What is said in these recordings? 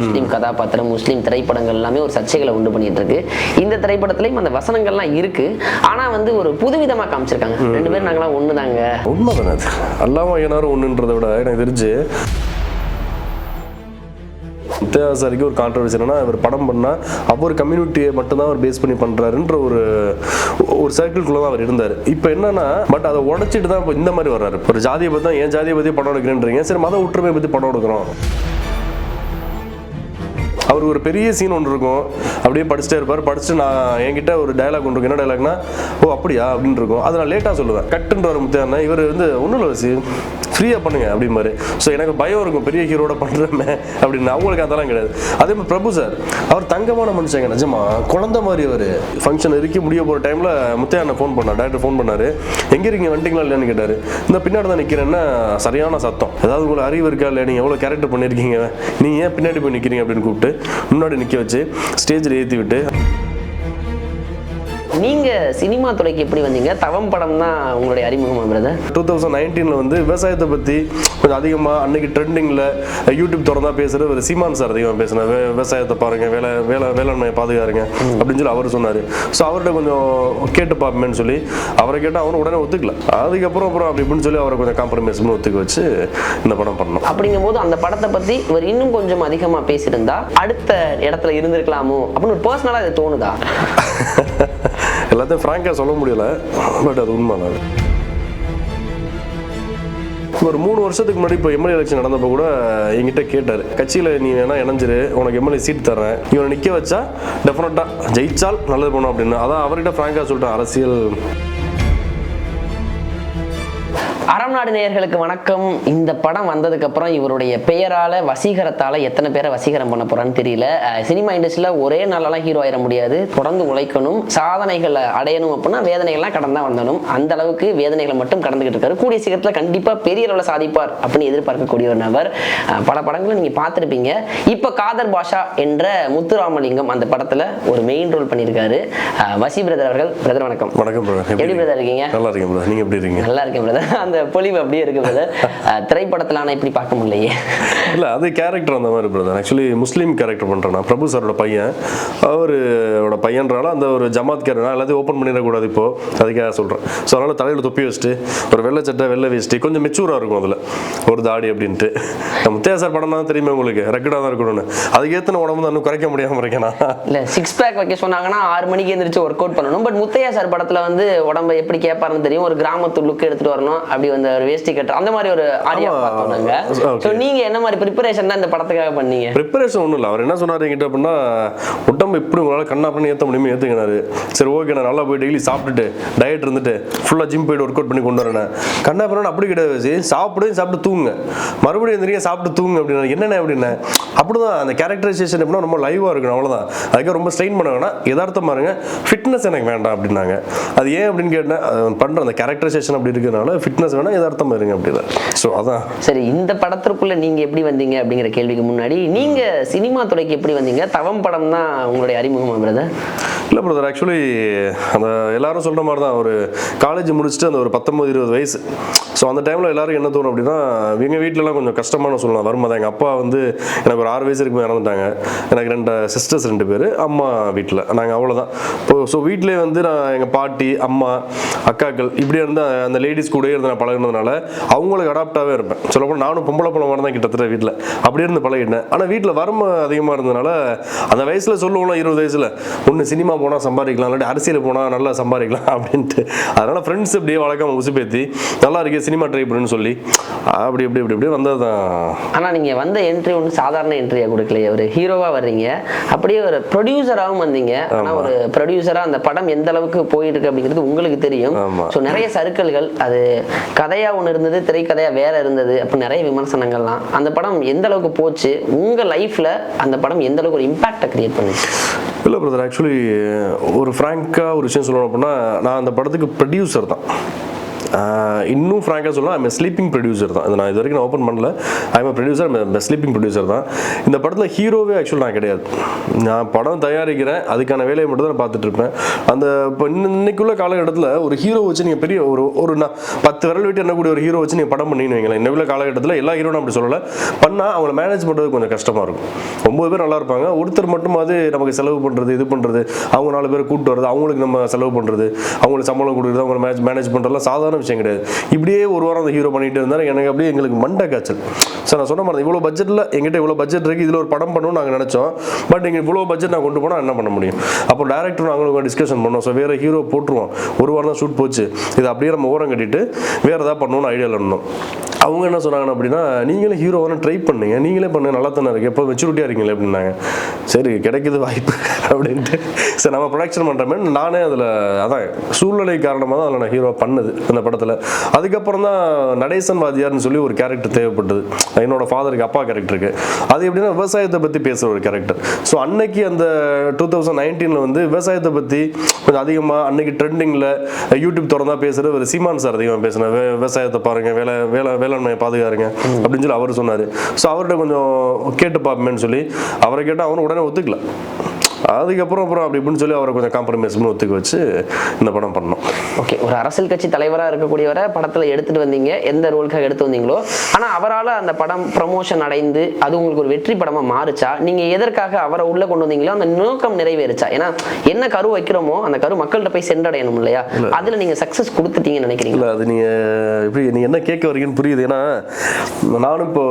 முஸ்லீம் கதாபாத்திரம், முஸ்லீம் திரைப்படங்கள் எல்லாமே ஒரு சர்ச்சைகளை உண்டு பண்ணிட்டு இருக்கு. இந்த திரைப்படத்திலையும் அந்த வசனங்கள்லாம் இருக்கு. ஆனா வந்து ஒரு புதுவிதமா காமிச்சிருக்காங்க. 2 பேரும் நாங்களாம் ஒண்ணுதாங்க. உண்மைதானே அது. அல்லாம ஏனாரும் ஒண்ணுன்றதை விட எனக்கு தெரிஞ்சு முத்தையாசாரிக்கு ஒரு கான்ட்ரவர்சி என்னன்னா, அவர் படம் பண்ணா அவர் கம்யூனிட்டியை மட்டும்தான் அவர் பேஸ் பண்ணி பண்றாருன்ற ஒரு சர்க்கிள்குள்ள தான் அவர் இருந்தார். இப்போ என்னன்னா பட் அதை உடைச்சிட்டு தான் இப்போ இந்த மாதிரி வர்றாரு. ஒரு ஜாதியை பத்தி தான் என் ஜாதியை பத்தி படம் எடுக்கிறேன்றீங்க, சரி மத ஒற்றுமையை பத்தி படம் எடுக்கிறோம். அவர் ஒரு பெரிய சீன் ஒன்று இருக்கும், அப்படியே படிச்சுட்டே இருப்பார். படிச்சுட்டு நான் என்கிட்ட ஒரு டயலாக் ஒன்று இருக்கும். என்ன டயலாக்னா, ஓ அப்படியா அப்படின்னு இருக்கும். அதை நான் லேட்டாக சொல்லுவேன். கட்டுன்ற ஒரு முத்தையா இவர் வந்து ஒன்றும் இல்லை, ஃப்ரீயாக பண்ணுங்க அப்படிமாரு. ஸோ எனக்கு பயம் இருக்கும், பெரிய ஹீரோட பண்ணுறமே அப்படின்னு. அவங்களுக்கு அதெல்லாம் கிடையாது. அதே மாதிரி பிரபு சார், அவர் தங்கமான மனுஷங்க, நிஜமா குழந்தை மாதிரி. அவர் ஃபங்க்ஷன் இருக்கி முடிய போகிற டைமில் முத்தையா ஃபோன் பண்ணார், டேரக்டர் ஃபோன் பண்ணார். எங்கே இருக்கீங்க, வந்துட்டீங்களா இல்லையான்னு கேட்டார். இந்த பின்னாடி தான் நிற்கிறேன்னா சரியான சத்தம், ஏதாவது உங்களுக்கு அறிவு இருக்கா இல்லை, நீங்கள் எவ்வளோ கேரக்டர் பண்ணியிருக்கீங்க, நீங்கள் ஏன் பின்னாடி போய் நிற்கிறீங்க அப்படின்னு கூப்பிட்டு முன்னாடி நிற்க வச்சு ஸ்டேஜில் ஏற்றி விட்டு. நீங்க சினிமா துறைக்கு எப்படி வந்தீங்க? தவம் படம் தான் உங்களுடைய அறிமுகமா பிரதர்? 2019 வந்து விவசாயத்தை பற்றி கொஞ்சம் அதிகமாக அன்னைக்கு ட்ரெண்டிங்கில் யூடியூப் திறந்தா பேசுகிறது ஒரு சீமான் சார் அதிகமாக பேசினார். விவசாயத்தை பாருங்க, வேளாண்மையை பாதுகாருங்க அப்படின்னு சொல்லி அவர் சொன்னார். ஸோ அவர்கிட்ட கொஞ்சம் கேட்டு பார்ப்போமேன்னு சொல்லி அவரை கேட்டால் அவரும் உடனே ஒத்துக்கல. அதுக்கப்புறம் அப்படி இப்படின்னு சொல்லி அவரை கொஞ்சம் காம்ப்ரமைஸ் பண்ணி ஒத்துக்க வச்சு இந்த படம் பண்ணோம். அப்படிங்கும் போது அந்த படத்தை பற்றி இவர் இன்னும் கொஞ்சம் அதிகமாக பேசியிருந்தா அடுத்த இடத்துல இருந்திருக்கலாமோ அப்படின்னு ஒரு பர்சனலாக அது தோணுதா? எல்லாத்தையும் ஃப்ராங்காக சொல்ல முடியல, பட் அது உண்மைதான். ஒரு 3 வருஷத்துக்கு முன்னாடி இப்போ எம்எல்ஏ எலெக்ஷன் நடந்தப்போ கூட என்கிட்ட கேட்டார், கட்சியில் நீ வேணா இணைஞ்சிரு, உனக்கு எம்எல்ஏ சீட் தர்றேன், இவனை நிற்க வச்சா டெஃபினட்டாக ஜெயிச்சால் நல்லது பண்ணும் அப்படின்னு. அதான் அவர்கிட்ட ஃப்ராங்காக சொல்லிட்டேன். அரசியல் அறம் நாடு நேயர்களுக்கு வணக்கம். இந்த படம் வந்ததுக்கு அப்புறம் இவருடைய பெயரால வசீகரத்தால எத்தனை பேரை வசீகரம் பண்ண போறான்னு தெரியல. சினிமா இண்டஸ்ட்ரியில ஒரே நாளெல்லாம் ஹீரோ ஆயிட முடியாது, தொடர்ந்து உழைக்கணும், சாதனைகளை அடையணும் அப்படின்னா வேதனைகள்லாம் கடந்தா வந்தணும். அந்த அளவுக்கு வேதனைகளை மட்டும் கடந்துகிட்டு இருக்காரு. கூடிய சீக்கிரத்தில் கண்டிப்பா பெரிய அளவில் சாதிப்பார் அப்படின்னு எதிர்பார்க்கக்கூடிய ஒரு நபர். பல படங்களை நீங்க பார்த்துருப்பீங்க. இப்ப காதர் பாஷா என்ற முத்துராமலிங்கம் அந்த படத்துல ஒரு மெயின் ரோல் பண்ணியிருக்காரு. வசி பிரதர் அவர்கள். பிரதர் வணக்கம். வணக்கம் பிரதர். எப்படி பிரதர் இருக்கீங்க? நல்லா இருக்கேன் பிரதர். நீங்க எப்படி இருக்கீங்க? நல்லா இருக்கேன் பிரதர். அந்த பொலிவு அப்படியே இருக்கு பிரதர். திரைப்படத்தில் ஆனால் இப்படி பார்க்க முடியலையே. இல்லை, அது கேரக்டர் அந்த மாதிரி பிரதர். ஆக்சுவலி முஸ்லீம் கேரக்டர் பண்ணுறேன். பிரபு சாரோட பையன், அவரோட பையன்றால அந்த ஒரு ஜமாத் கேரக்டர் எல்லாத்தையும் ஓப்பன் பண்ணிடக்கூடாது இப்போ, அதுக்காக சொல்கிறேன். ஸோ அதனால் தலையில் தொப்பி வச்சுட்டு ஒரு வெள்ளை சட்டை வெள்ளை வேஸ்ட்டு கொஞ்சம் மெச்சூராக இருக்கும், அதில் ஒரு தாடி அப்படின்ட்டு. முத்தையா சார் படம் தான் தெரியுமே உங்களுக்கு, ரெக்கடாக தான் இருக்கணும்னு. அதுக்கேற்ற உடம்பு தான் இன்னும் குறைக்க முடியாமல் இருக்கேனா? இல்லை, 6 பேக் வைக்க சொன்னாங்கன்னா 6 மணிக்கு எழுந்திரிச்சு ஒர்க் அவுட் பண்ணணும். பட் முத்தையா சார் படத்தில் வந்து உடம்பை எப்படி கேட்பாருன்னு தெரியும். ஒரு கிராமத்து லுக் எடுத்துட்டு வரணும், அப்படி வந்து ஒரு வேஷ்டி கட்டு அந்த மாதிரி ஒரு ஆடியோ பார்த்தோம்னாங்க. ஸோ நீங்கள் என்ன மாதிரி ப்ரிப்பரேஷன் தான் இந்த படத்துக்காக பண்ணீங்க? ப்ரிப்பரேஷன் ஒன்றும் இல்லை. அவர் என்ன சொன்னார் என்கிட்ட அப்படின்னா, உடம்பு எப்படி உங்களால் கண்ணா பண்ணி ஏற்ற முடியுமே ஏற்றுக்கினாரு. சரி ஓகே, நான் நல்லா போய் டெய்லி சாப்பிட்டுட்டு டயட் இருந்துட்டு ஃபுல்லாக ஜிம் போய்ட்டு ஒர்க் அவுட் பண்ணி கொண்டு வரேன். கண்ணா பண்ண அப்படி கிடையாது, சாப்பிட்டு தூங்க, மறுபடியும் எந்திரிக்க சாப்பிட்டு தூங்க அப்படின்னா என்னென்ன அப்படின்னா அப்படிதான். அந்த கேரக்டரைசேஷன் எப்படின்னா ரொம்ப லைவாக இருக்கணும், அவ்வளோதான். அதுக்காக ரொம்ப ஸ்ட்ரெயின் பண்ண வேணாம், யதார்த்தமாக இருங்க. ஃபிட்னஸ் எனக்கு வேண்டாம் அப்படின்னாங்க. அது ஏன் அப்படின்னு கேட்டேன், பண்ணுற அந்த கேரக்டரைசேஷன் அப்படி இருக்கிறதுனால ஃபிட்னஸ் வேணாம், யதார்த்தமாக இருங்க அப்படிதான். ஸோ அதான். சரி, இந்த படத்திற்குள்ள நீங்க எப்படி வந்தீங்க அப்படிங்கிற கேள்விக்கு முன்னாடி நீங்க சினிமா துறைக்கு எப்படி வந்தீங்க? தவம் படம் தான் உங்களுடைய அறிமுகமா பிரதர்? இல்லை பிரதர், ஆக்சுவலி அந்த எல்லாரும் சொல்கிற மாதிரி தான். ஒரு காலேஜ் முடிச்சுட்டு அந்த ஒரு 19-20 வயசு. ஸோ அந்த டைமில் எல்லாரும் என்ன தோணும் அப்படின்னா, எங்கள் வீட்டிலலாம் கொஞ்சம் கஷ்டமான சொல்லலாம் வருமா தான். எங்கள் அப்பா வந்து எனக்கு ஒரு 6 வயசு இருக்கும்போது இறந்துட்டாங்க. எனக்கு 2 சிஸ்டர்ஸ் 2 பேர். அம்மா வீட்டில் நாங்கள் அவ்வளோதான். இப்போ ஸோ வீட்டிலே வந்து நான் எங்கள் பாட்டி அம்மா அக்காக்கள் இப்படியே இருந்து அந்த லேடிஸ் கூட இருந்து நான் பழகினதுனால அவங்களுக்கு அடாப்டாகவே இருப்பேன். சொல்லப்போனால் நானும் பொம்பளை பழம் மாதிரி தான் கிட்டத்தட்ட வீட்டில் அப்படியே இருந்து பழகிட்டேன். ஆனால் வீட்டில் வறுமை அதிகமாக இருந்ததுனால அந்த வயசில் சொல்லுவோம்ல, 20 வயசில் ஒன்று சினிமா போனால் சம்பாதிக்கலாம், இல்லாட்டி அரசியல் போனால் நல்லா சம்பாதிக்கலாம் அப்படின்ட்டு. அதனால் ஃப்ரெண்ட்ஸ் இப்படியே வழக்காம உசுப்பேற்றி நல்லா இருக்கே சினிமா ட்ரை பண்ணுன்னு சொல்லி அப்படி இப்படி இப்படி இப்படி வந்தது தான். ஆனால் நீங்கள் வந்த என்ட்ரி ஒன்று சாதாரண என்ட்ரியாக கொடுக்கலையே. ஒரு ஹீரோவாக வர்றீங்க, அப்படியே ஒரு ப்ரொடியூசராகவும் வந்தீங்க. ஆனால் ஒரு ப்ரொடியூசராக அந்த படம் எந்த அளவுக்கு போயிட்டு இருக்கு அப்படிங்கிறது உங்களுக்கு தெரியும். ஸோ நிறைய சர்க்கிள்கள், அது கதையாக ஒன்று இருந்தது, திரைக்கதையாக வேற இருந்தது, அப்போ நிறைய விமர்சனங்கள்லாம். அந்த படம் எந்த அளவுக்கு போச்சு உங்கள் லைஃப்பில்? அந்த படம் எந்த அளவுக்கு ஒரு இம்பாக்டை கிரியேட் பண்ணுச்சு? இல்லை பிரதர், ஆக்சுவலி ஒரு ஃப்ராங்காக ஒரு விஷயம் சொல்லணும் அப்படின்னா, நான் அந்த படத்துக்கு ப்ரொடியூசர் தான். இன்னும் ஃப்ராங்காக சொல்லலாம் ஐம் ஸ்லீப்பிங் ப்ரொடியூசர் தான். நான் இது வரைக்கும் நான் ஓப்பன் பண்ணல. ஐம் ப்ரொடியூசர், ஸ்லீப்பிங் ப்ரொடியூசர் தான். இந்த படத்தில் ஹீரோவே ஆக்சுவல் நான் கிடையாது. நான் படம் தயாரிக்கிறேன், அதுக்கான வேலையை மட்டும் தான் நான் பார்த்துட்டு இருப்பேன். அந்த இப்போ இன்னைக்குள்ள காலகட்டத்தில் ஒரு ஹீரோ வச்சு நீங்கள் பெரிய ஒரு 10 விரல் விட்டு என்னக்கூடிய ஒரு ஹீரோ வச்சு நீங்கள் படம் பண்ணின்னு வைங்களேன். இன்னும் காலகட்டத்தில் எல்லா ஹீரோனும் அப்படி சொல்லலை, பண்ணால் அவங்களை மேனேஜ் பண்ணுறது கொஞ்சம் கஷ்டமாக இருக்கும். 9 பேர் நல்லா இருப்பாங்க, ஒருத்தர் மட்டும் அது நமக்கு செலவு பண்ணுறது, இது பண்ணுறது, அவங்க 4 பேர் கூப்பிட்டு வர்றது, அவங்களுக்கு நம்ம செலவு பண்ணுறது, அவங்களுக்கு சம்பளம் கொடுக்குறது, அவங்களை மேனேஜ் பண்ணுறதுலாம் சாதாரண விஷயம் கிடையாது. இப்படியே ஒரு வாரம் அந்த ஹீரோ பண்ணிட்டு இருந்தால் எனக்கு அப்படியே எங்களுக்கு மண்டை காய்ச்சல். சார் நான் சொன்ன மாதிரி இவ்வளோ பட்ஜெட்டில் எங்கிட்ட இவ்வளோ பட்ஜெட் இருக்குது, இதில் ஒரு படம் பண்ணணும்னு நாங்கள் நினச்சோம். பட் எங்கள் இவ்வளோ பட்ஜெட் நான் கொண்டு போனால் என்ன பண்ண முடியும்? அப்போ டேரக்டர் நாங்களும் டிஸ்கஷன் பண்ணோம். ஸோ வேறு ஹீரோ போட்டுருவோம், ஒரு வாரம் தான் ஷூட் போச்சு, இது அப்படியே நம்ம ஓரம் கட்டிட்டு வேறு ஏதாவது பண்ணணும்னு ஐடியாவில் இருந்தோம். அவங்க என்ன சொன்னாங்க அப்படின்னா, நீங்களே ஹீரோவான ட்ரை பண்ணுங்க, நீங்களே பண்ணுங்க, நல்லா தானே இருக்குது, எப்போ மெச்சூரிட்டியாக இருக்கீங்களே அப்படின்னாங்க. சரி கிடைக்குது வாய்ப்பு அப்படின்ட்டு சரி நம்ம ப்ரொடக்ஷன் பண்ணுறமே நானே அதில் அதான் சூழ்நிலை காரணமாக தான் அதில் நான் ஹீரோ பண்ணது அந்த படத்தில். அதுக்கப்புறம் தான் நடேசன் வாதியார்னு சொல்லி ஒரு கேரக்டர் தேவைப்பட்டது, என்னோட ஃபாதருக்கு அப்பா கேரக்டருக்கு. அது எப்படின்னா விவசாயத்தை பற்றி பேசுகிற ஒரு கேரக்டர். ஸோ அன்னைக்கு அந்த 2019 வந்து விவசாயத்தை பற்றி கொஞ்சம் அதிகமாக அன்னைக்கு ட்ரெண்டிங்கில் யூடியூப் திறந்தா பேசுகிற ஒரு சீமான் சார் அதிகமாக பேசினேன். விவசாயத்தை பாருங்கள், வேளாண்மையை பாதுகாருங்க அப்படின்னு சொல்லி அவர் சொன்னார். ஸோ அவர்கிட்ட கொஞ்சம் கேட்டு பார்ப்போமேன்னு சொல்லி அவரை கேட்டால் அவரும் உடனே ஒத்துக்கல. அதுக்கப்புறம் அப்படி இப்படின்னு சொல்லி அவரை கொஞ்சம் காம்ப்ரமைஸ் பண்ணி ஒத்துக்க வச்சு இந்த படம் பண்ணோம். ஓகே, ஒரு அரசியல் கட்சி தலைவராக இருக்கக்கூடியவரை படத்தில் எடுத்துகிட்டு வந்தீங்க, எந்த ரோலுக்காக எடுத்து வந்தீங்களோ. ஆனால் அவரால் அந்த படம் ப்ரமோஷன் அடைந்து அது உங்களுக்கு ஒரு வெற்றி படமாக மாறுச்சா? நீங்கள் எதற்காக அவரை உள்ளே கொண்டு வந்தீங்களோ அந்த நோக்கம் நிறைவேறுச்சா? ஏன்னா என்ன கரு வைக்கிறோமோ அந்த கரு மக்கள்கிட்ட போய் சென்றடையணும் இல்லையா? அதில் நீங்கள் சக்ஸஸ் கொடுத்துட்டீங்கன்னு நினைக்கிறீங்களா? அது நீங்கள் எப்படி நீங்கள் என்ன கேட்க வரீங்கன்னு புரியுது. ஏன்னா நானும் இப்போ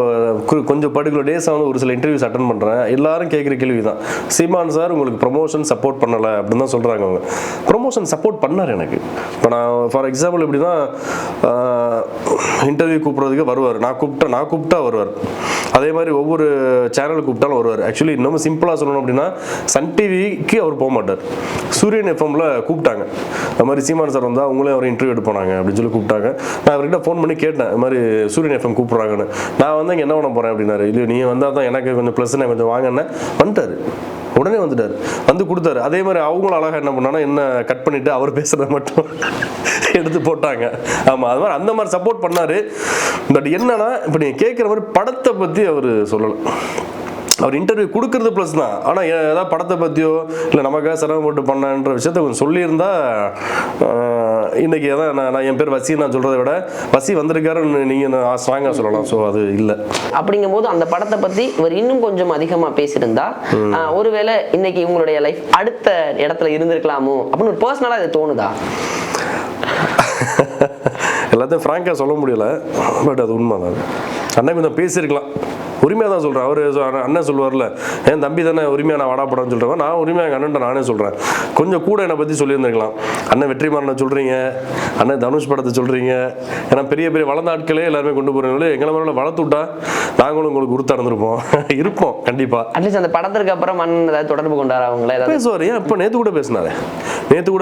கொஞ்சம் பர்டிகுலர் டேஸாக வந்து ஒரு சில இன்டர்வியூஸ் அட்டன் பண்ணுறேன். எல்லாரும் கேட்குற கேள்வி தான், சீமான் சார் உங்களுக்கு ப்ரொமோஷன் சப்போர்ட் பண்ணலை அப்படின்னு தான் சொல்கிறாங்க. அவங்க ப்ரொமோஷன் சப்போர்ட் பண்ணார் எனக்கு. இப்போ நான் ஃபார் எக்ஸாம்பிள் எப்படின்னா, இன்டர்வியூ கூப்பிட்றதுக்கு வருவார், நான் கூப்பிட்டா வருவார். அதே மாதிரி ஒவ்வொரு சேனல் கூப்பிட்டாலும் வருவார். ஆக்சுவலி இன்னும் சிம்பிளாக சொல்லணும் அப்படின்னா, சன் டிவிக்கு அவர் போக மாட்டார். சூரியன் எஃப்எம்ல கூப்பிட்டாங்க, அது மாதிரி சீமான் சார் வந்தால் அவங்களே அவர் இன்டர்வியூ எடுப்பாங்க அப்படின்னு சொல்லி கூப்பிட்டாங்க. நான் அவர்கிட்ட ஃபோன் பண்ணி கேட்டேன், இது மாதிரி சூரியன் எஃப்எம் கூப்பிட்றாங்கன்னு. நான் வந்து இங்கே என்ன பண்ண போகிறேன் அப்படின்னாரு. இல்லை நீ வந்தால் தான் எனக்கு கொஞ்சம் ப்ளஸ், நான் கொஞ்சம் வாங்கினேன். வந்துட்டார், உடனே வந்துட்டார், வந்து கொடுத்தாரு. அதே மாதிரி அவங்களும் அழகாக என்ன பண்ணாங்கன்னா, என்ன கட் பண்ணிட்டு அவர் பேசுறத மட்டும் எடுத்து போட்டாங்க. ஆமாம், அது மாதிரி அந்த மாதிரி சப்போர்ட் பண்ணாரு. பட் என்னன்னா, இப்போ நீங்கள் கேட்குற மாதிரி படத்தை பற்றி அவர் சொல்லலை. அவர் இன்டர்வியூ கொடுக்கறது ப்ளஸ் தான். ஆனால் ஏதாவது படத்தை பற்றியோ இல்லை நமக்காக சிரமப்பட்டு பண்ணான்ற விஷயத்த கொஞ்சம் சொல்லியிருந்தா இன்னைக்கு எதாவது நான் என் பேர் வசி நான் சொல்கிறத விட வசி வந்திருக்காருன்னு நீங்கள் ஸ்ட்ராங்காக சொல்லலாம். ஸோ அது இல்லை. அப்படிங்கும் போது அந்த படத்தை பற்றி இவர் இன்னும் கொஞ்சம் அதிகமாக பேசியிருந்தா ஒருவேளை இன்னைக்கு உங்களுடைய லைஃப் அடுத்த இடத்துல இருந்திருக்கலாமோ அப்படின்னு ஒரு பர்சனலாக இது தோணுதா? எல்லாத்தையும் ஃப்ராங்காக சொல்ல முடியல, பட் அது உண்மை தான். அண்ணன் கொஞ்சம் பேசியிருக்கலாம், உரிமையாக தான் சொல்கிறேன். அவர் அண்ணன் சொல்லுவார்ல, என் தம்பி தானே உரிமையாக நான் வாடாப்படான்னு சொல்கிறேன். நான் உரிமையாக எங்கள் அண்ணன் நானே சொல்கிறேன். கொஞ்சம் கூட என்னை பற்றி சொல்லியிருந்துருக்கலாம். அண்ணன் வெற்றிமாறனை சொல்கிறீங்க, அண்ணன் தனுஷ் படத்தை சொல்கிறீங்க. ஏன்னா பெரிய பெரிய வளர்ந்த ஆட்களே எல்லாருமே கொண்டு போகிறீங்களே, எங்களை மேலே வளர்த்து விட்டா நாங்களும் உங்களுக்கு உறுத்தா இருந்திருப்போம். இருப்போம் கண்டிப்பாக. அட்லீஸ்ட் அந்த படத்திற்கு அப்புறம் அண்ணன் ஏதாவது தொடர்பு கொண்டாரு அவங்கள ஏதாவது பேசுவார். ஏன் இப்போ நேற்று கூட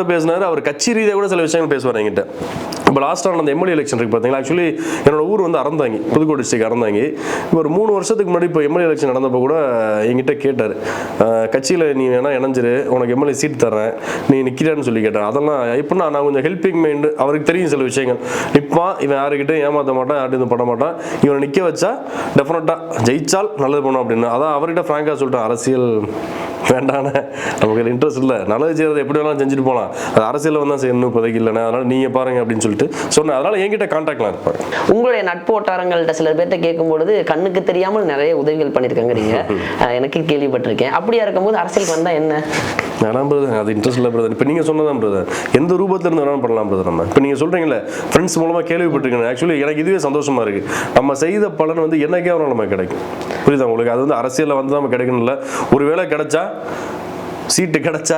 பேசினாரு. அவர் கட்சி ரீதியாக கூட சில விஷயங்கள் பேசுவார் என்கிட்ட. இப்போ லாஸ்ட்டாக அந்த எம்எல்ஏ எலெக்ஷன் இருக்குது பார்த்தீங்களா. ஆக்சுவலி என்னோட ஊர் வந்து அறந்தாங்கி, புதுக்கோட்டை டிஸ்ட்ரிக்ட் அறந்தாங்கி. இப்போ ஒரு 3 வருஷத்துக்கு முன்னாடி இப்போ எம்எல்ஏ எலெக்ஷன் நடந்தப்போ கூட என்கிட்ட கேட்டார், கட்சியில் நீ வேணா இணைஞ்சிரு, உனக்கு எம்எல்ஏ சீட் தர்றேன், நீ நிற்கிறான்னு சொல்லி கேட்டார். அதெல்லாம் எப்படின்னா நான் கொஞ்சம் ஹெல்பிங் மைண்டு, அவருக்கு தெரியும் சில விஷயங்கள். நிற்பான், இவன் யாருக்கிட்ட ஏமாற்ற மாட்டான், யார்ட்டு பண்ண மாட்டான், இவனை நிற்க வச்சா டெஃபினட்டாக ஜெயிச்சால் நல்லது பண்ணும் அப்படின்னு. அதான் அவர்கிட்ட ஃப்ராங்காக சொல்லிட்டேன், அரசியல் வேண்டானே, நமக்கு இன்ட்ரெஸ்ட் இல்லை, நல்லது செய்யறது எப்படி வேணாலும் செஞ்சுட்டு போகலாம், அது அரசியலில் வந்தால் செய்யணும் இப்போதைக்கு இல்லைண்ணே, அதனால் நீங்கள் பாருங்க அப்படின்னு சொல்லிட்டு சொன்னேன். அதனால் என்கிட்ட கான்டாக்ட்லாம் இருப்பாங்க. உங்களுடைய நட்பு வட்டாரங்கள்ட்ட சில பேர்கிட்ட கேட்கும்பொழுது கண்ணுக்கு தெரியாமல் நிறைய உதவிகள் பண்ணியிருக்காங்க, எனக்கு கேள்விப்பட்டிருக்கேன். அப்படியா இருக்கும்போது அரசியலுக்கு வந்தால் என்ன? வேணாம் பிரதர், அது இன்ட்ரெஸ்ட் இல்லை பிரதர். இப்போ நீங்கள் சொன்னதான் பிரதர், எந்த ரூபத்தில் இருந்து வேணாலும் பண்ணலாம் பிரதர். நம்ம இப்போ நீங்கள் சொல்கிறீங்களே ஃப்ரெண்ட்ஸ் மூலமாக கேள்விப்பட்டிருக்கேன். ஆக்சுவலி எனக்கு இதுவே சந்தோஷமாக இருக்குது. நம்ம செய்த பலன் வந்து என்னைக்கே அவனால் நமக்கு கிடைக்கும். புரியுதா உங்களுக்கு? அது வந்து அரசியலில் வந்து நமக்கு கிடைக்கணும் இல்லை, ஒரு வேளை கிடைச்சா சீட்டு கிடைச்சா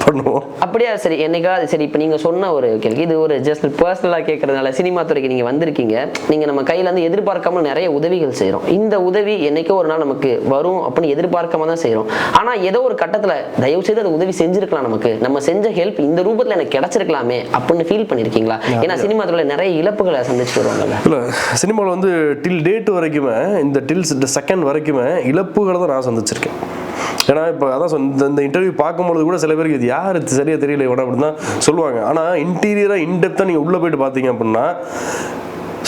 பண்ணுவோம். அப்படியா? சரி, என்னைக்காவது சரி இப்போ நீங்கள் சொன்ன ஒரு கேள்வி, இது ஒரு ஜஸ்ட் பர்சனலாக கேட்கறதுனால, சினிமா துறைக்கு நீங்கள் வந்திருக்கீங்க, நீங்கள் நம்ம கையில் வந்து எதிர்பார்க்காமல் நிறைய உதவிகள் செய்கிறோம். இந்த உதவி என்னைக்கோ ஒரு நாள் நமக்கு வரும் அப்படின்னு எதிர்பார்க்காம தான் செய்கிறோம். ஆனால் ஏதோ ஒரு கட்டத்தில் தயவு செய்து அது உதவி செஞ்சிருக்கலாம், நம்ம செஞ்ச ஹெல்ப் இந்த ரூபத்தில் எனக்கு கிடைச்சிருக்கலாமே அப்படின்னு ஃபீல் பண்ணியிருக்கீங்களா? ஏன்னா சினிமா துறையில் நிறைய இழப்புகளை சந்திச்சுட்டு வருவாங்க. இல்லை, சினிமாவில் வந்து டில் டேட் வரைக்குமே, இந்த செகண்ட் வரைக்குமே இழப்புகளை தான் நான் சந்திச்சிருக்கேன். ஏன்னா இப்போ அதான் இந்த இன்டர்வியூ பார்க்கும்போது கூட சில பேருக்கு இது யார் சரியா தெரியல இவன அப்படின்னு தான் சொல்லுவாங்க. ஆனால் இன்டீரியராக இன்டெப்த்தாக நீங்கள் உள்ளே போயிட்டு பார்த்தீங்க அப்படின்னா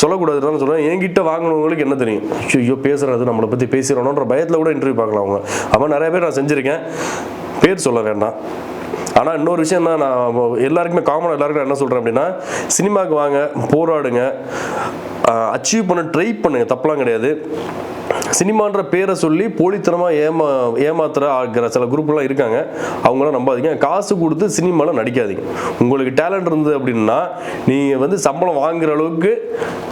சொல்லக்கூடாதுன்னு சொல்கிறேன். என்கிட்ட வாங்கினவங்களுக்கு என்ன தெரியும், ஐயோ பேசுறது நம்மளை பற்றி பேசிடணுன்ற பயத்தில் கூட இன்டர்வியூ பார்க்கலாம் அவங்க. அவன் நிறைய பேர் நான் செஞ்சுருக்கேன், பேர் சொல்ல வேண்டாம். ஆனால் இன்னொரு விஷயம் தான், நான் எல்லாருக்குமே காமனாக எல்லாருக்கும் என்ன சொல்கிறேன் அப்படின்னா, சினிமாவுக்கு வாங்க, போராடுங்க, அச்சீவ் பண்ண ட்ரை பண்ணுங்க, தப்பெல்லாம் கிடையாது. சினிமான்ற பேரை சொல்லி போலித்தனமாக ஏமாத்துற ஆகிற சில குரூப்லாம் இருக்காங்க, அவங்களாம் நம்பாதீங்க. காசு கொடுத்து சினிமாவில் நடிக்காதீங்க. உங்களுக்கு டேலண்ட் இருந்தது அப்படின்னா நீங்கள் வந்து சம்பளம் வாங்குற அளவுக்கு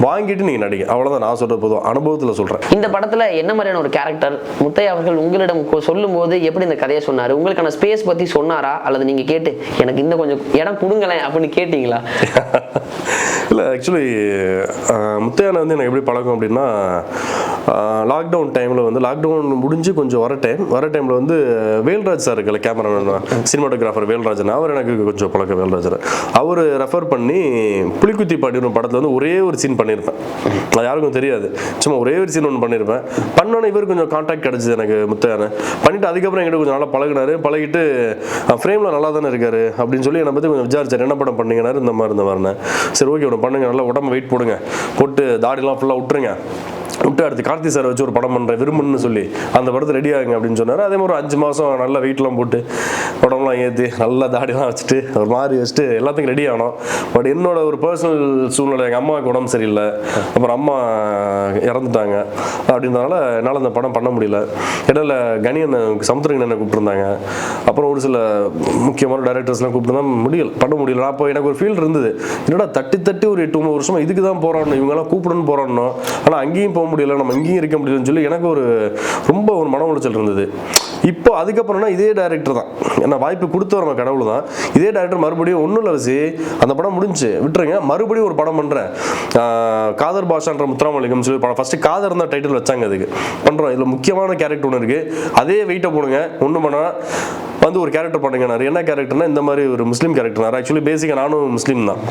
வாங்கிட்டு நீங்கள் நடிங்க, அவ்வளோதான் நான் சொல்கிறது. பொதுவாக அனுபவத்தில் சொல்கிறேன். இந்த படத்தில் என்ன மாதிரியான ஒரு கேரக்டர் முத்தையா அவர்கள் உங்களிடம் சொல்லும் போது எப்படி இந்த கதையை சொன்னார்? உங்களுக்கான ஸ்பேஸ் பற்றி சொன்னாரா, அல்லது நீங்கள் கேட்டு எனக்கு இன்னும் கொஞ்சம் இடம் கொடுங்களேன் அப்படின்னு கேட்டிங்களா? இல்லை, ஆக்சுவலி முத்தையான வந்து எனக்கு எப்படி பழக்கம் அப்படின்னா, லாக்டவுன் டைமில் வந்து லாக்டவுன் முடிஞ்சு கொஞ்சம் வர டைமில் வந்து வேல்ராஜ் சார் இருக்குல்ல, கேமராமேன் சினிமாட்டோகிராஃபர் வேல்ராஜன், அவர் எனக்கு கொஞ்சம் பழக்கம். வேல்ராஜர் அவர் ரெஃபர் பண்ணி புலிக்குத்தி பாடின படத்தில் வந்து ஒரே ஒரு சீன் பண்ணியிருப்பேன். அது யாருக்கும் தெரியாது, சும்மா ஒரே ஒரு சீன் ஒன்று பண்ணியிருப்பேன். பண்ணோன்னே இவர் கொஞ்சம் கான்டாக்ட் கிடச்சிது எனக்கு முத்தையான. பண்ணிவிட்டு அதுக்கப்புறம் என்கிட்ட கொஞ்சம் நல்லா பழகிட்டு ஃப்ரேமில் நல்லா தானே இருக்காரு அப்படின்னு சொல்லி என்னை பற்றி கொஞ்சம் விசாரிச்சார். என்ன படம் பண்ணீங்கன்னாரு, இந்த மாதிரின்னு. சரி ஓகே ஒன்று பண்ணுங்க, நல்லா உடம்பு வெயிட் போடுங்க, போட்டு தாடிலாம் ஃபுல்லாக விட்டுருங்க, விட்டு அடுத்து கார்த்தி சார் வச்சு ஒரு படம் பண்ணுறேன் விரும்புன்னு சொல்லி அந்த படத்தை ரெடி ஆகுங்க அப்படின்னு சொன்னார். அதே மாதிரி ஒரு 5 மாதம் நல்லா வெயிட்லாம் போட்டு உடம்புலாம் ஏற்றி நல்லா தாடிலாம் வச்சுட்டு ஒரு மாதிரி வச்சுட்டு எல்லாத்துக்கும் ரெடி ஆனோம். பட் என்னோட ஒரு பர்சனல் சூழ்நிலை, எங்கள் அம்மாவுக்கு உடம்பு சரியில்லை, அப்புறம் அம்மா இறந்துட்டாங்க. அப்படின்றதுனால என்னால் அந்த படம் பண்ண முடியல. இடையில கணியன் சமுத்திரகன் என்ன கூப்பிட்டுருந்தாங்க, அப்புறம் ஒரு சில முக்கியமான டைரக்டர்ஸ்லாம் கூப்பிட்டு பண்ண முடியல. அப்போ எனக்கு ஒரு ஃபீல் இருந்தது, என்னடா தட்டி ஒரு 8-9 வருஷமா இதுக்கு தான் போராடணும், இவங்கெல்லாம் கூப்பிடணும்னு போராடணும், ஆனால் அங்கேயும் போக முடியல, நம்ம இங்கேயும் இருக்க முடியலன்னு சொல்லி எனக்கு ரொம்ப ஒரு மன உளைச்சல் இருந்தது. இப்போ அதுக்கப்புறம்னா இதே டைரக்டர் தான், ஏன்னா வாய்ப்பு கொடுத்து நம்ம கடவுள் தான். இதே டைரக்டர் மறுபடியும் ஒன்றும் இல்லை வச்சு அந்த படம் முடிஞ்சு விட்டுருங்க, மறுபடியும் ஒரு படம் பண்ணுறேன், காதர் பாஷான்ற முத்துராமலிங்கம் சொல்லி படம். ஃபர்ஸ்ட் காதர் தான் டைட்டில் வச்சாங்க, அதுக்கு பண்ணுறோம். இதில் முக்கியமான கேரக்டர் ஒன்று இருக்குது, அதே வெயிட்டை போடுங்க, ஒன்றும் பண்ணால் வந்து ஒரு கேரக்டர் பண்ணுங்கனாரு. என்ன கேரக்டர்னா இந்த மாதிரி ஒரு முஸ்லீம் கேரக்டர். ஆக்சுவலி பேசிக்காக நானும் முஸ்லீம் தான்.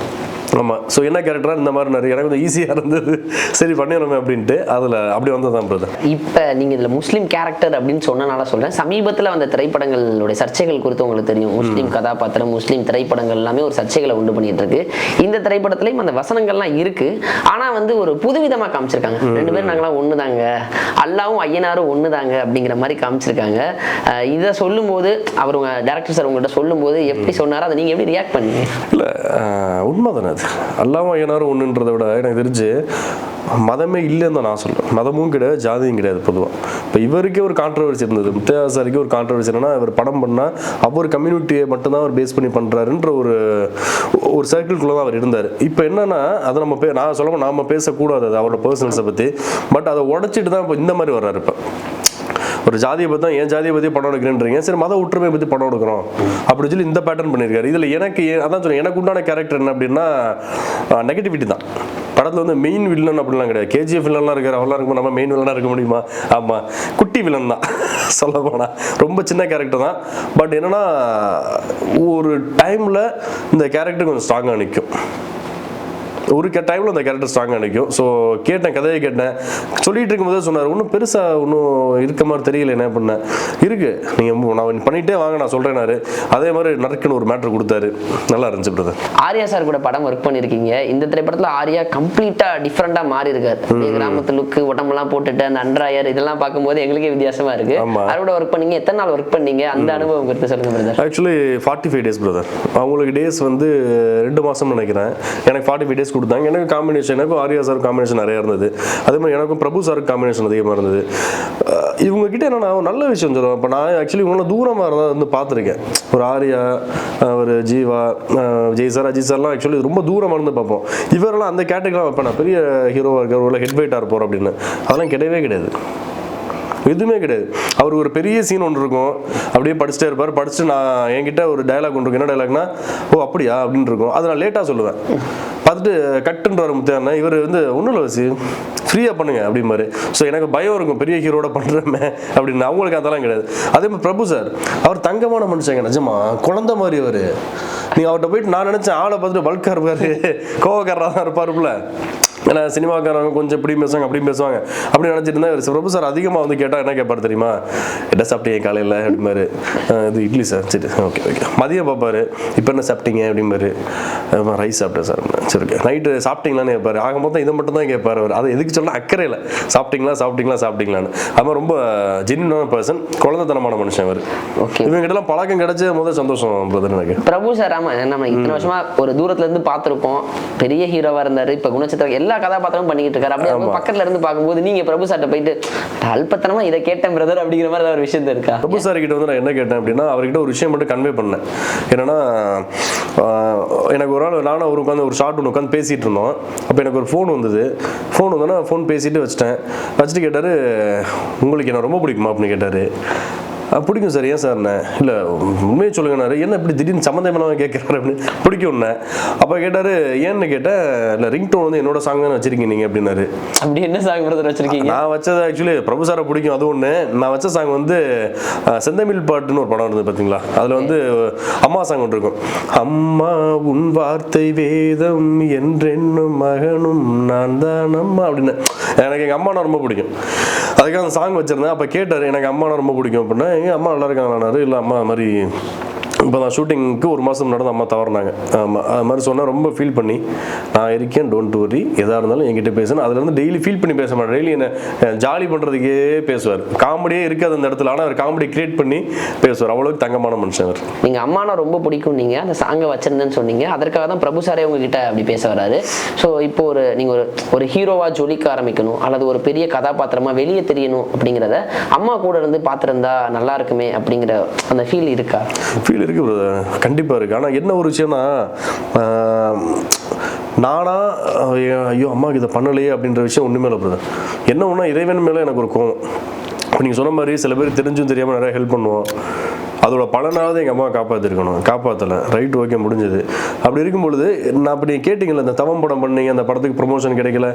ஆமாம். ஸோ என்ன கேரக்டராக இந்த மாதிரி நிறைய எனக்கு கொஞ்சம் ஈஸியாக இருந்தது, சரி பண்ணிடணுமே அப்படின்ட்டு அதில் அப்படி வந்ததான் பிரதர். இப்போ நீங்கள் இதில் முஸ்லீம் கேரக்டர் அப்படின்னு சொன்னனால சொல்கிறேன், சமீபத்தில் வந்த திரைப்படங்களுடைய சர்ச்சைகள் குறித்து உங்களுக்கு தெரியும். முஸ்லீம் கதாபாத்திரம், முஸ்லீம் திரைப்படங்கள் எல்லாமே ஒரு சர்ச்சைகளை உண்டு பண்ணிட்டு இருக்கு. இந்த திரைப்படத்துலையும் அந்த வசனங்கள்லாம் இருக்கு, ஆனால் வந்து ஒரு புதுவிதமாக காமிச்சிருக்காங்க. 2 பேரும் நாங்களாம் ஒன்று தாங்க, அல்லாவும் ஐயனாரும் ஒன்று தாங்க அப்படிங்கிற மாதிரி காமிச்சிருக்காங்க. இதை சொல்லும்போது அவர் டேரக்டர் சார் உங்கள்கிட்ட சொல்லும்போது எப்படி சொன்னாரோ அதை நீங்கள் எப்படி ரியாக்ட் பண்ணீங்க? இல்லை, உண்மை தானே அது. அல்லாவும் ஐயனாரும் ஒன்றுன்றதை விட எனக்கு தெரிஞ்சு மதமே இல்லைன்னு தான் நான் சொல்லுவேன். மதமும் கிடையாது, ஜாதியும் கிடையாது. பொதுவாக இப்போ இவருக்கே ஒரு கான்ட்ரவர்சி இருந்தது, முத்தையா சாருக்கு ஒரு கான்ட்ரவர்சி என்னன்னா, இவர் படம் பண்ணால் அவர் கம்யூனிட்டியை மட்டும்தான் அவர் பேஸ் பண்ணி பண்ணுறாருன்ற ஒரு சர்க்கிள்குள்ளே தான் அவர் இருந்தார். இப்போ என்னன்னா அதை நான் சொல்ல நாம பேசக்கூடாது, அது அவரோட பர்சனல்ஸை பற்றி. பட் அதை உடச்சிட்டு தான் இப்போ இந்த மாதிரி வர்றாரு. இப்போ ஒரு ஜாதியை பற்றி தான், என் ஜாதியை பற்றி படம் எடுக்கிறேன்றீங்க, சரி மத ஒற்றுமையை பற்றி படம் எடுக்கிறோம் அப்படின்னு சொல்லி இந்த பேட்டர்ன் பண்ணியிருக்காரு. இதில் எனக்கு அதான் சொல்றேன், எனக்கு உண்டான கேரக்டர் என்ன அப்படின்னா நெகட்டிவிட்டி தான். படத்தில் வந்து மெயின் வில்லன் அப்படிலாம் கிடையாது. கேஜிஎஃப் வில்லன்லாம் இருக்காரு, அவெல்லாம் இருக்கும், நம்ம மெயின் வில்லனாக இருக்க முடியுமா? ஆமாம், குட்டி வில்லன் தான் சொல்ல போனால், ரொம்ப சின்ன கேரக்டர் தான். பட் என்னன்னா ஒரு டைமில் இந்த கேரக்டர் கொஞ்சம் ஸ்ட்ராங்காக நிற்கும், ஒரு டைமில் அந்த கேரக்டர் ஸ்ட்ராங்காக நிற்கும். ஸோ கதையை கேட்டேன், சொல்லிட்டு இருக்கும்போது சொன்னார், ஒன்றும் பெருசாக ஒன்றும் இருக்க மாதிரி தெரியல, என்ன பண்ணேன் இருக்கு, நீங்கள் நான் பண்ணிகிட்டே வாங்க நான் சொல்கிறேன்னாரு. அதே மாதிரி நறுக்குன்னு ஒரு மேட்ரு கொடுத்தாரு, நல்லா இருந்துச்சு பிரதர். ஆர்யா சார் கூட படம் ஒர்க் பண்ணியிருக்கீங்க. இந்த திரைப்படத்தில் ஆர்யா கம்ப்ளீட்டாக டிஃப்ரெண்டாக மாறி இருக்காரு. கிராமத்து லுக்கு, உடம்பெல்லாம் போட்டுட்டு அந்த அண்ட்ராயர் இதெல்லாம் பார்க்கும்போது எங்களுக்கே வித்தியாசமாக இருக்கு. அவரோட ஒர்க் பண்ணீங்க, எத்தனை நாள் ஒர்க் பண்ணீங்க, அந்த அனுபவம் குறித்து சொல்லுங்க பிரதர். Actually 45 days brother. அவங்களுக்கு டேஸ் வந்து 2 மாதம்னு நினைக்கிறேன். எனக்கு 45 days கொடுத்தாங்க. எனக்கு காம்பினேஷன், எனக்கும் ஆர்யா சார் காம்பினேஷன் நிறைய இருந்தது. அதே மாதிரி எனக்கும் பிரபு சாருக்கு காம்பினேஷன் அதிகமாக இருந்தது. இவங்க கிட்ட என்ன நல்ல விஷயம் சொல்லுவேன். இப்போ நான் ஆக்சுவலி இவங்கள தூரமாக இருந்தால் வந்து பார்த்துருக்கேன். ஒரு ஆர்யா, ஒரு ஜீவா, விஜய் சார், அஜித் சார்லாம் ஆக்சுவலி ரொம்ப தூரமாக இருந்து பார்ப்போம். இவரெல்லாம் அந்த கேட்டகரிலாம் வைப்பேன், நான் பெரிய ஹீரோவாக இருக்கார், ஒரு ஹெட் வெயிட்டாக இருப்போம் அப்படின்னு. அதெல்லாம் கிடையவே கிடையாது, எதுவுமே கிடையாது. அவருக்கு ஒரு பெரிய சீன் ஒன்று இருக்கும், அப்படியே படிச்சுட்டே இருப்பார். படிச்சுட்டு நான் என்கிட்ட ஒரு டயலாக் ஒன்று இருக்கும், என்ன டயலாக்னா, ஓ அப்படியா அப்படின்னு இருக்கும். அதை நான் லேட்டாக சொல்லுவேன். பார்த்துட்டு கட்டுன்ற முத்தையானா இவர் வந்து ஒன்றும் இல்லை வச்சு ஃப்ரீயாக பண்ணுங்க அப்படிம்பாரு. ஸோ எனக்கு பயம் இருக்கும், பெரிய ஹீரோட பண்ணுறமே அப்படின்னு. அவங்களுக்கு அதெல்லாம் கிடையாது. அதே மாதிரி பிரபு சார், அவர் தங்கமான மனுஷங்க, நிஜமா குழந்தை மாதிரி அவர். நீங்கள் அவர்கிட்ட போயிட்டு நான் நினச்சேன் ஆளை பார்த்துட்டு பல்காக இருப்பார், கோவக்காரராக தான் இருப்பாருல. ஏன்னா சினிமாக்காரங்க கொஞ்சம் இப்படி பேசுவாங்க அப்படி பேசுவாங்க அப்படி நினச்சிட்டு இருந்தா பிரபு சார் அதிகமாக வந்து கேட்டால் என்ன கேட்பாரு தெரியுமா, என்ன சாப்பிட்டீங்க காலையில் அப்படிமாரு, இது இட்லி சார், சரி ஓகே ஓகே. மதியம் பார்ப்பாரு, இப்போ என்ன சாப்பிட்டீங்க அப்படிமாரு, ரைஸ் சாப்பிட்டேன் சார், சரி ஓகே. நைட்டு சாப்பிட்டீங்களான்னு கேட்பாரு. ஆக மொத்தம் இதை மட்டும் தான் கேட்பாரு அவர். அதை எதுக்கு சொன்னால் அக்கறை இல்லை, சாப்பிட்டீங்களான்னு. அது ரொம்ப ஜென்யூனான பர்சன், குழந்தைத்தனமான மனுஷன் அவர். இவங்ககிட்டலாம் பழக்கம் கிடைச்ச முதல் சந்தோஷம் பிரதர் எனக்கு. பிரபு சார் ஆமா, நம்ம இத்தனை வருஷமா ஒரு தூரத்துல இருந்து பார்த்திருப்போம், பெரிய ஹீரோவா இருந்தாரு, இப்ப குணச்சித்திரம் எல்லா கதாபாத்திரமும் பண்ணிக்கிட்டு இருக்காரு. அப்படியே பக்கத்துல இருந்து பார்க்கும்போது நீங்க பிரபு சார்ட்ட போயிட்டு அல்பத்தனமா இதை கேட்டேன் பிரதர் அப்படிங்கிற மாதிரி ஒரு விஷயம் இருக்கா? பிரபு சார் கிட்ட வந்து நான் என்ன கேட்டேன் அப்படின்னா, அவர்கிட்ட ஒரு விஷயம் மட்டும் கன்வே பண்ணேன். என்னன்னா, எனக்கு ஒரு நாள் நானும் அவர் உட்காந்து ஒரு ஷார்ட் ஒன்று உட்காந்து பேசிட்டு இருந்தோம். அப்போ எனக்கு ஒரு ஃபோன் வந்தது. ஃபோன் வந்தோன்னா ஃபோன் பேசிட்டு வச்சுட்டு கேட்டாரு, உங்களுக்கு என்ன ரொம்ப பிடிக்குமா அப்படின்னு கேட்டாரு. பிடிக்கும் சார். ஏன் சார்? இல்லை உண்மையை சொல்லுங்கண்ணாரு. என்ன இப்படி திடீர்னு சம்மந்தம் கேட்குறாரு அப்படின்னு. பிடிக்கும்ண்ணே. அப்போ கேட்டார், ஏன்னு கேட்டேன். இல்லை ரிங்டோன் வந்து என்னோட சாங் தானே வச்சிருக்கீங்க நீங்கள் அப்படின்னாரு. அப்படி என்ன சாங் பிரதர் வச்சிருக்கீங்க? நான் வச்சது ஆக்சுவலி பிரபு சாரை பிடிக்கும், அது ஒன்று. நான் வச்ச சாங் வந்து செந்தமிழ் பாட்டுன்னு ஒரு படம் இருந்தது பார்த்தீங்களா, அதில் வந்து அம்மா சாங் ஒன்று இருக்கும். அம்மா உன் வார்த்தை வேதம் என்றென்னும் மகனும் நான் தான் அம்மா அப்படின்னு. எனக்கு எங்கள் அம்மானா ரொம்ப பிடிக்கும், அதுக்காக அந்த சாங் வச்சிருந்தேன். அப்போ கேட்டார், எனக்கு அம்மானா ரொம்ப பிடிக்கும் அப்படின்னா. எங்கள் அம்மா நல்லா இருக்காங்களாரு. இல்லை அம்மா மாதிரி இப்போ நான் ஷூட்டிங்க்கு ஒரு மாதம் நடந்து அம்மா தவறினாங்க. ஆமாம், அது மாதிரி சொன்னால் ரொம்ப ஃபீல் பண்ணி, நான் இருக்கேன், டோன்ட் வரி, எதாக இருந்தாலும் என்கிட்ட பேசணும். அதுலேருந்து டெய்லி ஃபீல் பண்ணி பேச மாட்டேன். டெய்லி என்ன ஜாலி பண்ணுறதுக்கே பேசுவார். காமெடியே இருக்காது அந்த இடத்துல, ஆனால் அவர் காமெடி கிரியேட் பண்ணி பேசுவார். அவ்வளோக்கு தங்கமான மனுஷன் அவர். நீங்கள் அம்மானா ரொம்ப பிடிக்கும், நீங்கள் அந்த சாங்கை வச்சிருந்தேன்னு சொன்னீங்க. அதற்காக தான் பிரபு சாரே உங்ககிட்ட அப்படி பேச வராரு. ஸோ இப்போ நீங்கள் ஒரு ஹீரோவாக ஜொலிக்க ஆரம்பிக்கணும், அல்லது ஒரு பெரிய கதாபாத்திரமாக வெளியே தெரியணும் அப்படிங்கிறத அம்மா கூட இருந்து பார்த்துருந்தா நல்லா இருக்குமே அப்படிங்கிற அந்த ஃபீல் இருக்கா? ஃபீல் இருக்கு பிரதர், கண்டிப்பாக இருக்குது. ஆனால் என்ன ஒரு விஷயம்னா, நானா ஐயோ அம்மாவுக்கு இதை பண்ணலையே அப்படின்ற விஷயம் ஒன்றுமே இல்லை பிரதர். என்ன ஒன்றா இறைவன் மேலே எனக்கு ஒரு கோவம். இப்போ நீங்கள் சொன்ன மாதிரி சில பேர் தெரிஞ்சும் தெரியாமல் நிறைய ஹெல்ப் பண்ணுவோம். அதோட பலனாவது எங்கள் அம்மா காப்பாற்றிருக்கணும், காப்பாற்றலை. ரைட், ஓகே, முடிஞ்சது. அப்படி இருக்கும்பொழுது நான் அப்படி கேட்டிங்களே, இந்த தவம் படம் பண்ணீங்க, அந்த படத்துக்கு ப்ரொமோஷன் கிடைக்கல,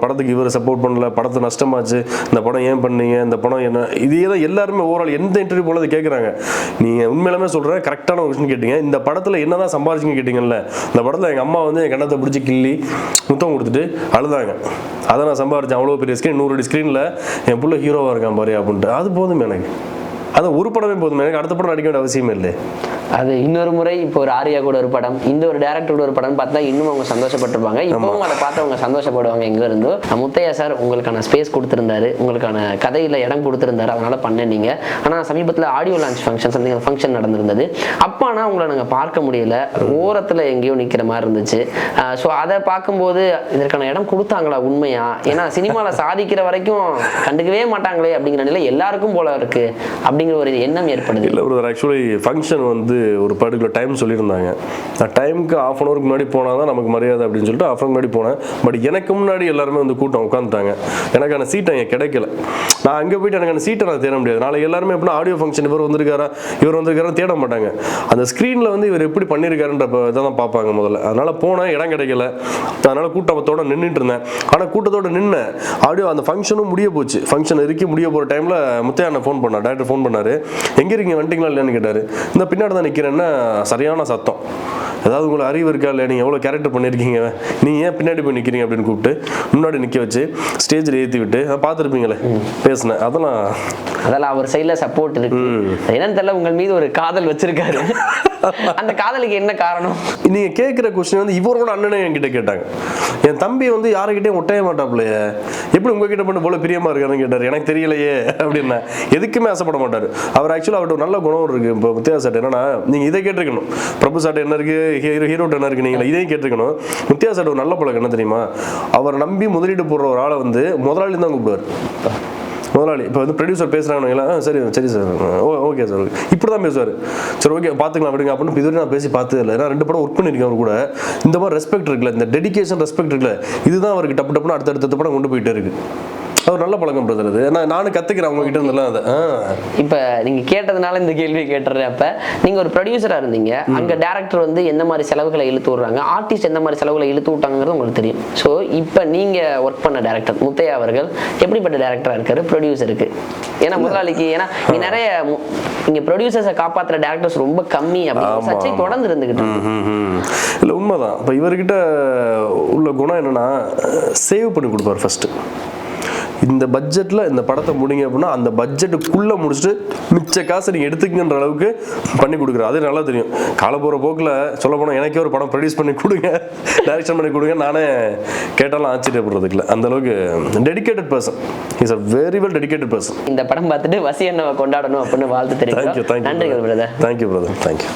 படத்துக்கு இவர் சப்போர்ட் பண்ணல, படத்தை நஷ்டமாச்சு, இந்த படம் ஏன் பண்ணீங்க, இந்த படம் என்ன, இதே தான் எல்லாருமே ஓவரால் எந்த இன்டர்வியூ போல கேட்குறாங்க. நீங்கள் உண்மையிலுமே சொல்கிறேன், கரெக்டான ஒரு விஷயம் கேட்டீங்க. இந்த படத்தில் என்ன தான் சம்பாதிச்சிங்க கேட்டிங்கல்ல, இந்த படத்தில் எங்கள் அம்மா வந்து என் கண்ணத்தை பிடிச்சி கிள்ளி முத்தம் கொடுத்துட்டு அழுதாங்க. அதை நான் சம்பாதிச்சேன். அவ்வளோ பெரிய ஸ்க்ரீன், 100 அடி ஸ்க்ரீனில் என் பிள்ளை ஹீரோவாக இருக்கான் பாரு அப்படின்ட்டு. அது போதும் எனக்கு, அது ஒரு படமே போதும் எனக்கு. அடுத்த படம் நடிக்க வேண்டிய அவசியமே இல்லை. அது இன்னொரு முறை இப்போ ஒரு ஆரியா கூட ஒரு படம், இந்த ஒரு டேரக்டரோட ஒரு படம் பார்த்தா இன்னும் அவங்க சந்தோஷப்பட்டிருப்பாங்க. இப்பவும் அதை பார்த்து அவங்க சந்தோஷப்படுவாங்க. எங்க இருந்தோ முத்தையா சார் உங்களுக்கான ஸ்பேஸ் கொடுத்திருந்தாரு, உங்களுக்கான கதையில இடம் கொடுத்திருந்தாரு, அதனால பண்ணீங்க. ஆனா சமீபத்தில் ஆடியோ லான்ச் ஃபங்க்ஷன் நடந்திருந்தது. அப்பானா உங்களை நாங்கள் பார்க்க முடியல, ஓரத்துல எங்கேயோ நிக்கிற மாதிரி இருந்துச்சு. ஸோ அதை பார்க்கும்போது இதற்கான இடம் கொடுத்தாங்களா உண்மையா? ஏன்னா சினிமாவில் சாதிக்கிற வரைக்கும் கண்டுக்கவே மாட்டாங்களே அப்படிங்கிற நிலை எல்லாருக்கும் போல இருக்கு அப்படிங்கிற ஒரு எண்ணம் ஏற்படுது. இல்லை பிரதர், ஆக்சுவலி ஃபங்க்ஷன் வந்து ஒரு பர்டிகுலர் டைம் சொல்லியிருந்தாங்க. நான் டைமுக்கு ½ அன் ஹவருக்கு முன்னாடி போனால் தான் நமக்கு மரியாதை அப்படின்னு சொல்லிட்டு ½ முன்னாடி போனேன். பட் எனக்கு முன்னாடி எல்லாருமே வந்து கூட்டம் உட்காந்துட்டாங்க. எனக்கான சீட்டை எனக்கு கிடைக்கல. நான் அங்கே போயிட்டு எனக்கான சீட்டை நான் தேட முடியாது. நாளைக்கு எல்லாருமே எப்படின்னா ஆடியோ ஃபங்க்ஷன் இவர் வந்திருக்காரான்னு தேட மாட்டாங்க. அந்த ஸ்க்ரீனில் வந்து இவர் எப்படி பண்ணியிருக்காருன்ற இதை தான் பார்ப்பாங்க முதல்ல. அதனால் போனேன், இடம் கிடைக்கல. அதனால் கூட்டத்தோடு நின்றுட்டு இருந்தேன். ஆனால் கூட்டத்தோடு நின்னேன். ஆடியோ அந்த ஃபங்க்ஷனும் முடிய போச்சு. ஃபங்க்ஷன் இருக்கி முடிய போகிற டைமில் முத்தையா ஃபோன் பண்ணார், டேரக்டர் ஃபோன் பண்ணார். எங்கே இருக்கீங்க, வந்துட்டீங்களா இல்லைன்னு கேட்டார். இந்த பின்னாடி தான் நிற்கிறேன்னா சரியான சத்தம். ஏதாவது உங்களுக்கு அறிவு இருக்கா இல்லை, நீங்கள் எவ்வளோ கேரக்டர் பண்ணியிருக்கீங்க, நீங்கள் ஏன் பின்னாடி போய் நிற்கிறீங்க அப்படின்னு கூப்பிட்டு முன்னாடி நிற்க வச்சு ஸ்டேஜில் ஏற்றி விட்டு பார்த்துருப்பீங்களே பேசினேன். அதெல்லாம் அவர் சைடில் சப்போர்ட் இருக்கு. என்னன்னு தெரியல, உங்கள் மீது ஒரு காதல் வச்சிருக்காரு. அந்த காதலுக்கு என்ன காரணம்? நீங்க கேட்குற கொஸ்டின் வந்து இவரோட அண்ணனே என்கிட்ட கேட்டாங்க. என் தம்பி வந்து யாருக்கிட்டையும் ஒட்டைய மாட்டாப்லையே, எப்படி உங்ககிட்ட பண்ண போல பிரியமா இருக்காருன்னு கேட்டார். எனக்கு தெரியலையே அப்படின்னா. எதுக்குமே ஆசைப்பட மாட்டார் அவர். ஆக்சுவலாக அவர்கிட்ட நல்ல குணம் இருக்கு. இப்போ முத்தையா சார் என்னன்னா, நீங்க இதை கேட்டிருக்கணும், பிரபு சார் என்ன இருக்கு, ஹீரோட்ட என்ன இருக்கு, நீங்க இதையும் கேட்டிருக்கணும். முத்தையா சார் ஒரு நல்ல பழக்கம் என்ன தெரியுமா, அவர் நம்பி முதலீடு போடுற ஒரு ஆளை வந்து முதலாளி தான் கூப்பிடுவார். முதலாளி இப்போ வந்து ப்ரொடியூசர் பேசுகிறாங்க, சரி சரி சார், ஓகே சார், இப்படி தான் பேசுவார். சரி ஓகே பார்த்துக்கலாம் விடுங்க அப்படின்னு. இதுவரை நான் பேசி பார்த்தது இல்லை. ஏன்னா 2 படம் ஒர்க் பண்ணியிருக்கேன் அவர் கூட. இந்த மாதிரி ரெஸ்பெக்ட் இருக்குல்ல, இந்த டெடிகேஷன் ரெஸ்பெக்ட் இருக்குல்ல, இதுதான் அவருக்கு டப்பு டப்புன்னு அடுத்தடுத்த படம் கொண்டு போயிட்டே இருக்கு. அவர் நல்ல பழக்கம் பிரதர். அது நானும் கற்றுக்கிறேன் அவங்க கிட்ட இருந்தெல்லாம். அதை இப்போ நீங்கள் கேட்டதுனால இந்த கேள்வி கேட்டுறேன். அப்போ நீங்கள் ஒரு ப்ரொடியூசராக இருந்தீங்க, அங்கே டேரக்டர் வந்து எந்த மாதிரி செலவுகளை இழுத்து விடுறாங்க, ஆர்டிஸ்ட் எந்த மாதிரி செலவுகளை இழுத்து விட்டாங்கிறது உங்களுக்கு தெரியும். ஸோ இப்போ நீங்கள் ஒர்க் பண்ண டேரக்டர் முத்தையா அவர்கள் எப்படிப்பட்ட டேரக்டராக இருக்காரு ப்ரொடியூசருக்கு? ஏன்னா முதலாளிக்கு, ஏன்னா நிறைய இங்கே ப்ரொடியூசர்ஸை காப்பாற்றுற டேரக்டர்ஸ் ரொம்ப கம்மி அப்படின்னு சர்ச்சை தொடர்ந்து இருந்துகிட்டு. இல்லை உண்மைதான். இப்போ இவர்கிட்ட உள்ள குணம் என்னன்னா, சேவ் பண்ணி கொடுப்பார் ஃபர்ஸ்ட். இந்த பட்ஜெட்டில் இந்த படத்தை முடிங்க அப்படின்னா அந்த பட்ஜெட்டுக்குள்ளே முடிச்சுட்டு மிச்ச காசை நீங்கள் எடுத்துக்கன்ற அளவுக்கு பண்ணி கொடுக்குறாரு. அது நல்லா தெரியும். கால போகிற போக்கில் சொல்ல போனால் எனக்கே ஒரு படம் ப்ரொடியூஸ் பண்ணி கொடுங்க, டைரக்ஷன் பண்ணி கொடுங்க, நானே கேட்டாலும் ஆச்சரியப்படுறதுக்கு இல்லை. அந்த அளவுக்கு dedicated person. Is a very well dedicated person. இந்த படம் பார்த்துட்டு வசி அண்ணாவை கொண்டாடணும் அப்படின்னு வாழ்த்து தெரிவிக்கிறோம். தேங்க்யூ. நன்றிகள் பிரதர். Thank you brother. தேங்க்யூ.